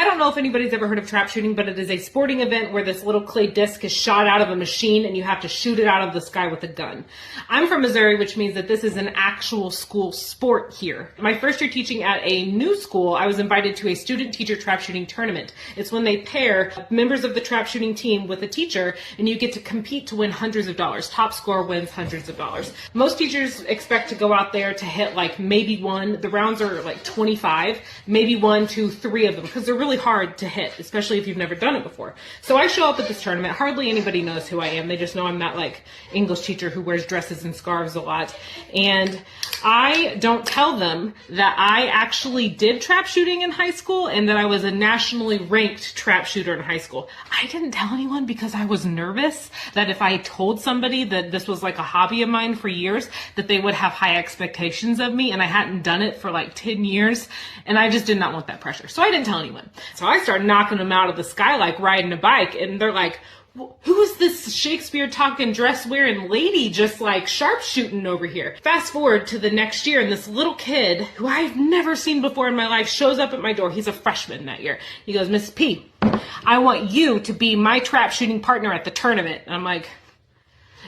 I don't know if anybody's ever heard of trap shooting, but it is a sporting event where this little clay disc is shot out of a machine and you have to shoot it out of the sky with a gun. I'm from Missouri, which means that this is an actual school sport here. My first year teaching at a new school, I was invited to a student-teacher trap shooting tournament. It's when they pair members of the trap shooting team with a teacher and you get to compete to win hundreds of dollars. Top score wins hundreds of dollars. Most teachers expect to go out there to hit like maybe one. The rounds are like 25, maybe 1, 2, 3 of them, because they're really hard to hit, especially if you've never done it before. So I show up at this tournament. Hardly anybody knows who I am. They just know I'm that like English teacher who wears dresses and scarves a lot. And I don't tell them that I actually did trap shooting in high school and that I was a nationally ranked trap shooter in high school. I didn't tell anyone because I was nervous that if I told somebody that this was like a hobby of mine for years, that they would have high expectations of me, and I hadn't done it for like 10 years, and I just did not want that pressure. So I didn't tell anyone. So I started knocking them out of the sky like riding a bike, and they're like, who is this Shakespeare talking dress wearing lady just like sharpshooting over here? Fast forward to the next year, and this little kid who I've never seen before in my life shows up at my door. He's a freshman that year. He goes, Miss P, I want you to be my trap shooting partner at the tournament. And I'm like,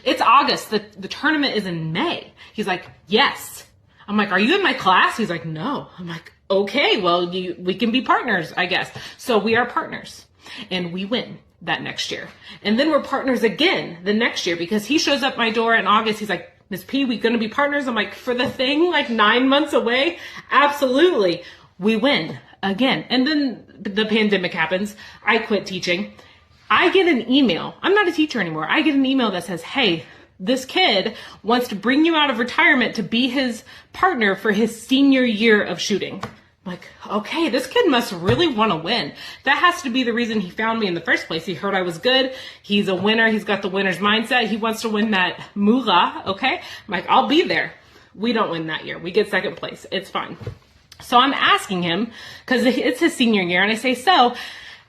it's August. The tournament is in May. He's like, yes. I'm like, are you in my class? He's like, no. I'm like, okay, well, we can be partners, I guess. So we are partners, and we win that next year. And then we're partners again the next year because he shows up my door in August. He's like, Miss P, we gonna be partners? I'm like, for the thing like 9 months away? Absolutely. We win again. And then the pandemic happens. I quit teaching. I get an email. I'm not a teacher anymore. I get an email that says, hey, this kid wants to bring you out of retirement to be his partner for his senior year of shooting. I'm like, okay, this kid must really want to win. That has to be the reason he found me in the first place. He heard I was good. He's a winner. He's got the winner's mindset. He wants to win that moolah. Okay. I'm like, I'll be there. We don't win that year. We get second place. It's fine. So I'm asking him because it's his senior year. And I say, so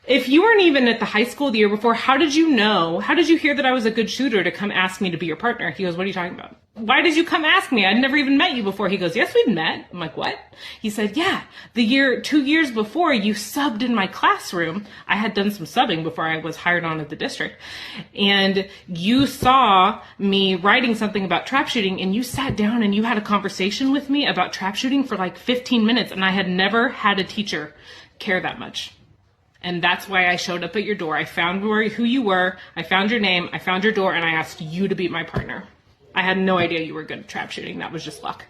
if you weren't even at the high school the year before, how did you hear that I was a good shooter to come ask me to be your partner? He goes, what are you talking about? Why did you come ask me? I'd never even met you before. He goes, yes, we've met. I'm like, what? He said, yeah, 2 years before you subbed in my classroom. I had done some subbing before I was hired on at the district. And you saw me writing something about trap shooting, and you sat down and you had a conversation with me about trap shooting for like 15 minutes. And I had never had a teacher care that much. And that's why I showed up at your door. I found who you were. I found your name. I found your door, and I asked you to be my partner. I had no idea you were good at trap shooting. That was just luck.